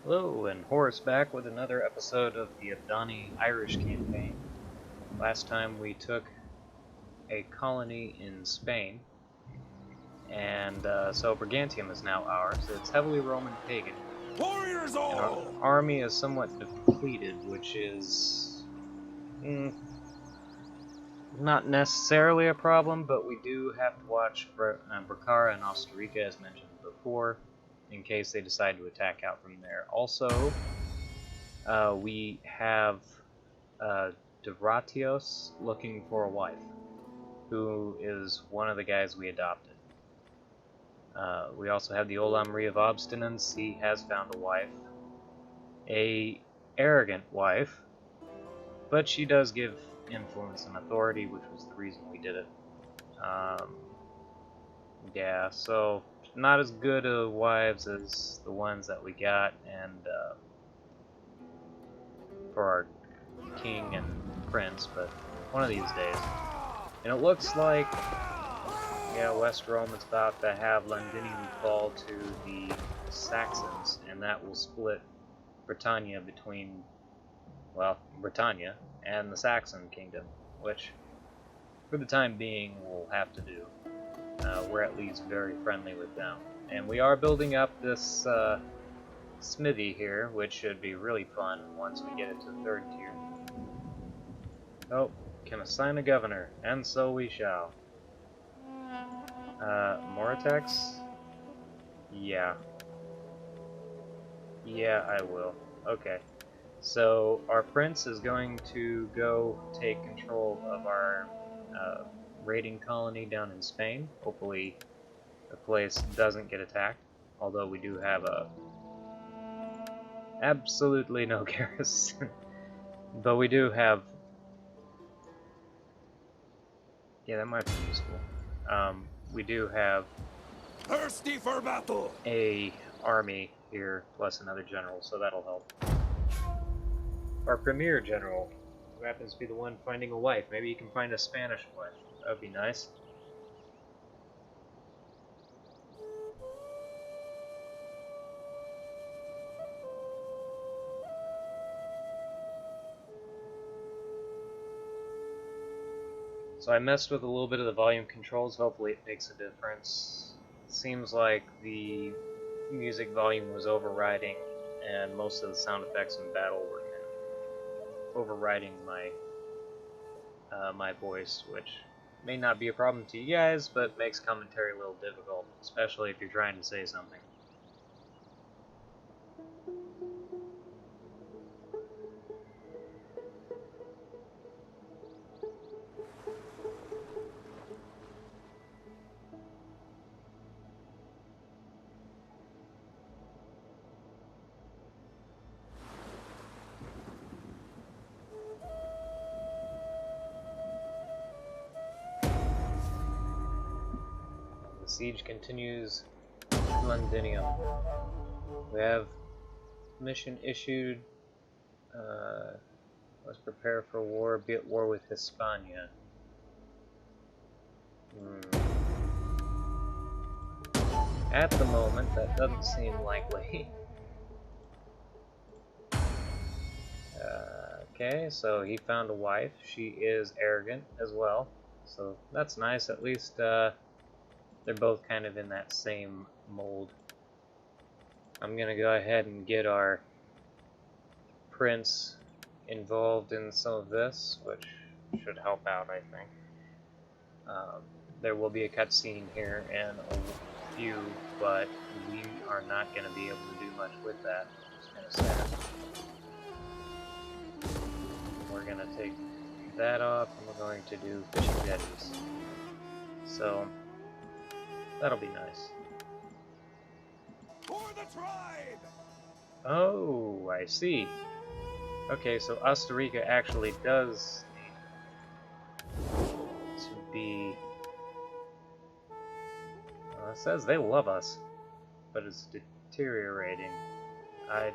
Hello, and Horace back with another episode of the Adani Irish campaign. Last time we took a colony in Spain, and so Brigantium is now ours. It's heavily Roman pagan. Warriors And our all! army is somewhat depleted, which is not necessarily a problem, but we do have to watch Bracara and Ostorica, as mentioned before, in case they decide to attack out from there. Also, we have Devratios looking for a wife, who is one of the guys we adopted. We also have the Olamri of Obstinance. He has found a wife. A arrogant wife, but she does give influence and authority, which was the reason we did it. Yeah, so not as good of wives as the ones that we got, and for our king and prince, but one of these days. And it looks like, yeah, West Rome is about to have Londinium fall to the Saxons, and that will split Britannia between, well, Britannia and the Saxon kingdom, which, for the time being, we'll have to do. We're at least very friendly with them. And we are building up this smithy here, which should be really fun once we get it to the 3rd tier. Oh, can assign a governor, and so we shall. More attacks? Yeah. Yeah, I will. Okay. So, our prince is going to go take control of our raiding colony down in Spain. Hopefully, the place doesn't get attacked. Although we do have absolutely no garrison. But we do have... Yeah, that might be useful. We do have Thirsty for battle! a army here, plus another general, so that'll help. Our premier general, who happens to be the one finding a wife. Maybe you can find a Spanish wife. That would be nice. So I messed with a little bit of the volume controls. Hopefully it makes a difference. It seems like the music volume was overriding, and most of the sound effects in battle were kind of overriding my my voice, which may not be a problem to you guys, but makes commentary a little difficult, especially if you're trying to say something. The siege continues in Londinium. We have mission issued. Let's prepare for war. Be at war with Hispania. At the moment, that doesn't seem likely. Okay, so he found a wife. She is arrogant as well, so that's nice. At least they're both kind of in that same mold. I'm gonna go ahead and get our prince involved in some of this, which should help out, I think. There will be a cutscene here in a few, but we are not going to be able to do much with that. It's kind of sad. We're going to take that off, and we're going to do fishing jetties. So, that'll be nice. For the tribe! Oh, I see. Okay, so Ostorica actually does need to be... it says they love us, but it's deteriorating. I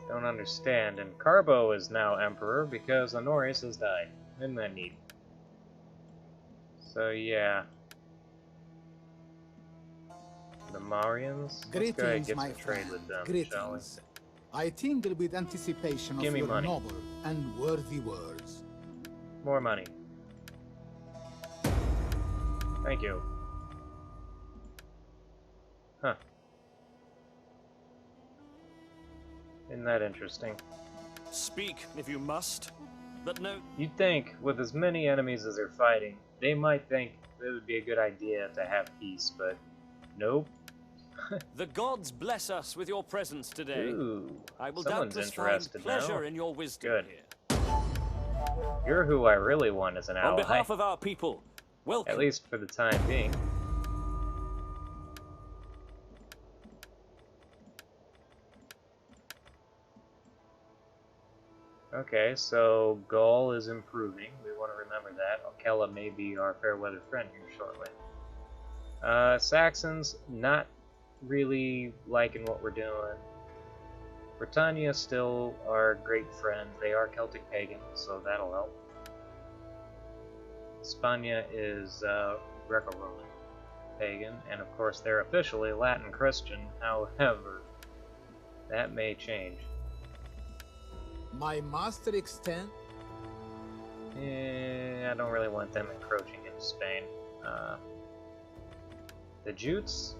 don't understand. And Carbo is now Emperor because Honorius has died. Isn't that neat? So yeah. The Marians? Let's go ahead and Greetings, get my some trade friend. with them, shall we? Greetings. I tingle with anticipation Give of me your money. noble and worthy words. More money. Thank you. Huh. Isn't that interesting? Speak if you must, but no. You'd think, with as many enemies as they're fighting, they might think it would be a good idea to have peace, but nope. The gods bless us with your presence today. Ooh, I will someone's doubtless interested find pleasure now. in your wisdom Good. here. You're who I really want as an ally. On behalf of our people, welcome. At least for the time being. Okay, so Gaul is improving. We want to remember that. Attila may be our fair weather friend here shortly. Saxons, not really liking what we're doing. Britannia still are great friends. They are Celtic pagans, so that'll help. Spania is Greco-Roman pagan, and of course they're officially Latin Christian. However, that may change. My master extend. I don't really want them encroaching into Spain. The Jutes?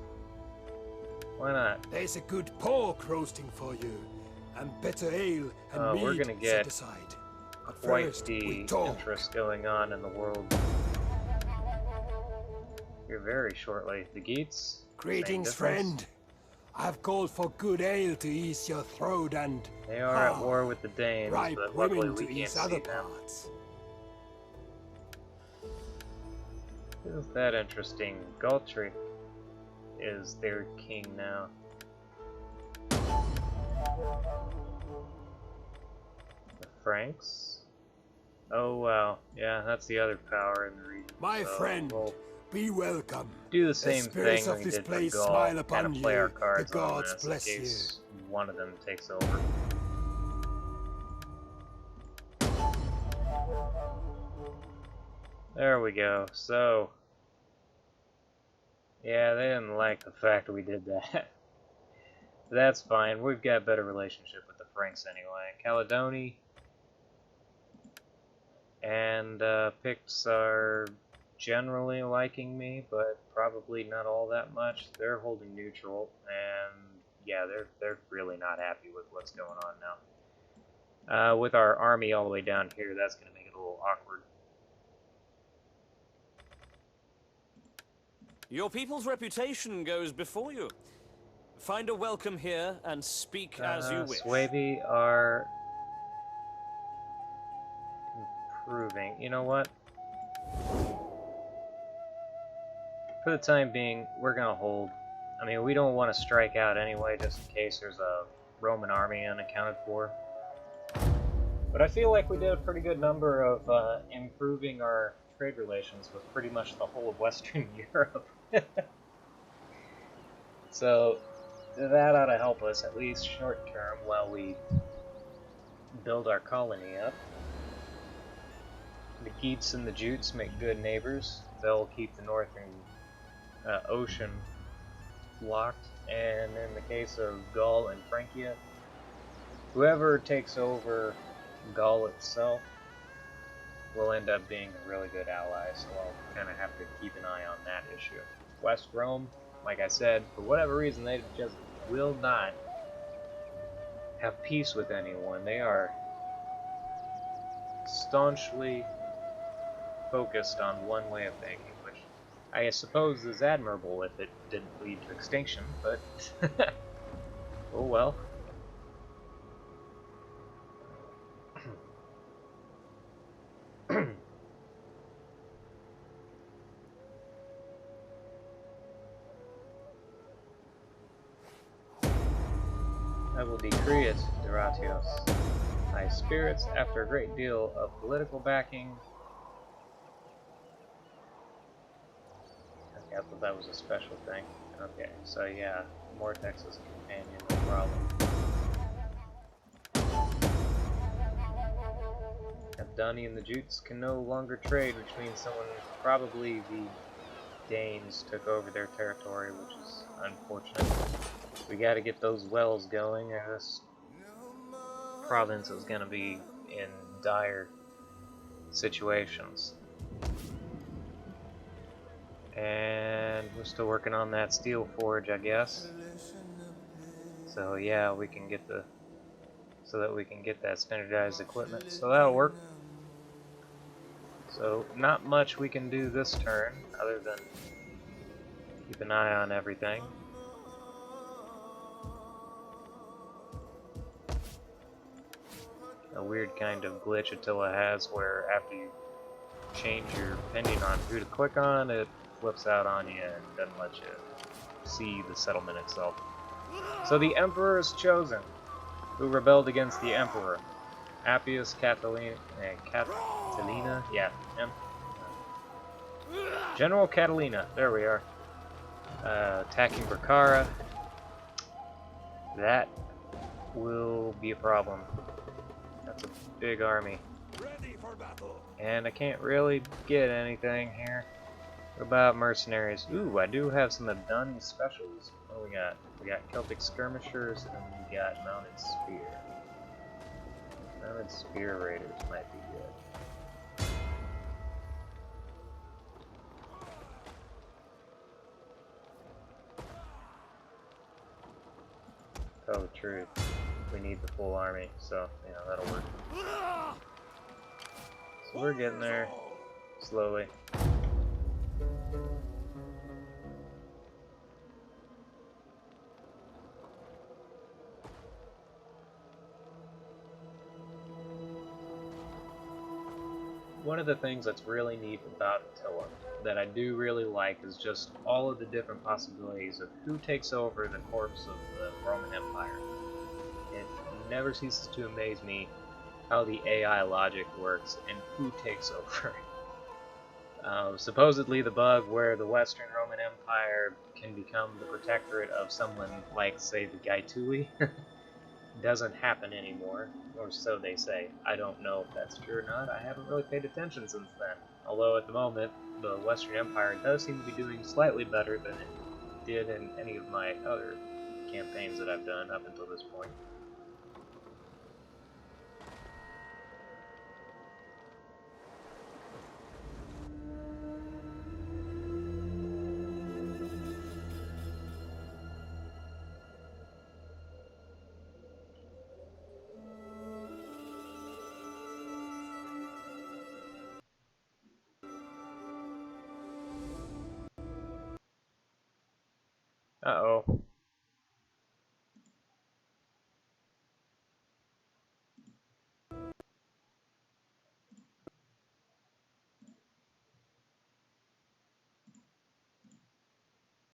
Why not? There's a good pork roasting for you, and better ale and meat We're gonna set get aside. But quite first, we the talk. interest going on in the world here very shortly. The Geats? Greetings, Same difference. friend. I've called for good ale to ease your throat and They are at war with the Danes, ripe but luckily women we to can't ease see other them. parts. Isn't that interesting? Galtric is their king now. The Franks? Oh wow, yeah, that's the other power in the region. My so friend, we'll be welcome. do the same spirits thing of we this did for place Gaul, smile kind upon of play our you. cards The on gods this bless in you. case one of them takes over. There we go. So, yeah, they didn't like the fact we did that. That's fine. We've got a better relationship with the Franks anyway. Caledoni and Picts are generally liking me, but probably not all that much. They're holding neutral, and yeah, they're really not happy with what's going on now. With our army all the way down here, that's going to make it a little awkward. Your people's reputation goes before you. Find a welcome here and speak as you wish. Suevi are improving. You know what? For the time being, we're gonna hold. I mean, we don't want to strike out anyway, just in case there's a Roman army unaccounted for. But I feel like we did a pretty good number of improving our trade relations with pretty much the whole of Western Europe. So that ought to help us, at least short term, while we build our colony up. The Geats and the Jutes make good neighbors. They'll keep the northern ocean locked, and in the case of Gaul and Francia, whoever takes over Gaul itself will end up being a really good ally, so I'll kind of have to keep an eye on that issue. West Rome, like I said, for whatever reason, they just will not have peace with anyone. They are staunchly focused on one way of thinking, which I suppose is admirable if it didn't lead to extinction, but oh well. I will decree it, Duratios. High spirits, after a great deal of political backing. Okay, I thought that was a special thing. Okay, so yeah, Mortex is a companion, no problem. Abdani and the Jutes can no longer trade, which means someone, probably the Danes took over their territory, which is unfortunate. We gotta get those wells going, or this province is gonna be in dire situations. And we're still working on that steel forge, I guess. So yeah, we can get the so that we can get that standardized equipment. So that'll work. So not much we can do this turn other than keep an eye on everything. A weird kind of glitch Attila has where after you change your opinion on who to click on, it flips out on you and doesn't let you see the settlement itself. So the Emperor is chosen, who rebelled against the Emperor. Appius Catalina, yeah, General Catalina, there we are. Attacking Bracara. That will be a problem. That's a big army. Ready for battle. And I can't really get anything here. What about mercenaries? Ooh, I do have some Abdani specials. What do we got? We got Celtic skirmishers and we got mounted spear. Mounted spear raiders might be good. Tell the truth, we need the full army, so yeah, that'll work. So we're getting there slowly. One of the things that's really neat about Attila that I do really like is just all of the different possibilities of who takes over the corpse of the Roman Empire. It never ceases to amaze me how the AI logic works and who takes over. Supposedly the bug where the Western Roman Empire can become the protectorate of someone like, say, the Gaetuli doesn't happen anymore, or so they say. I don't know if that's true or not. I haven't really paid attention since then. Although at the moment, the Western Empire does seem to be doing slightly better than it did in any of my other campaigns that I've done up until this point. Uh-oh.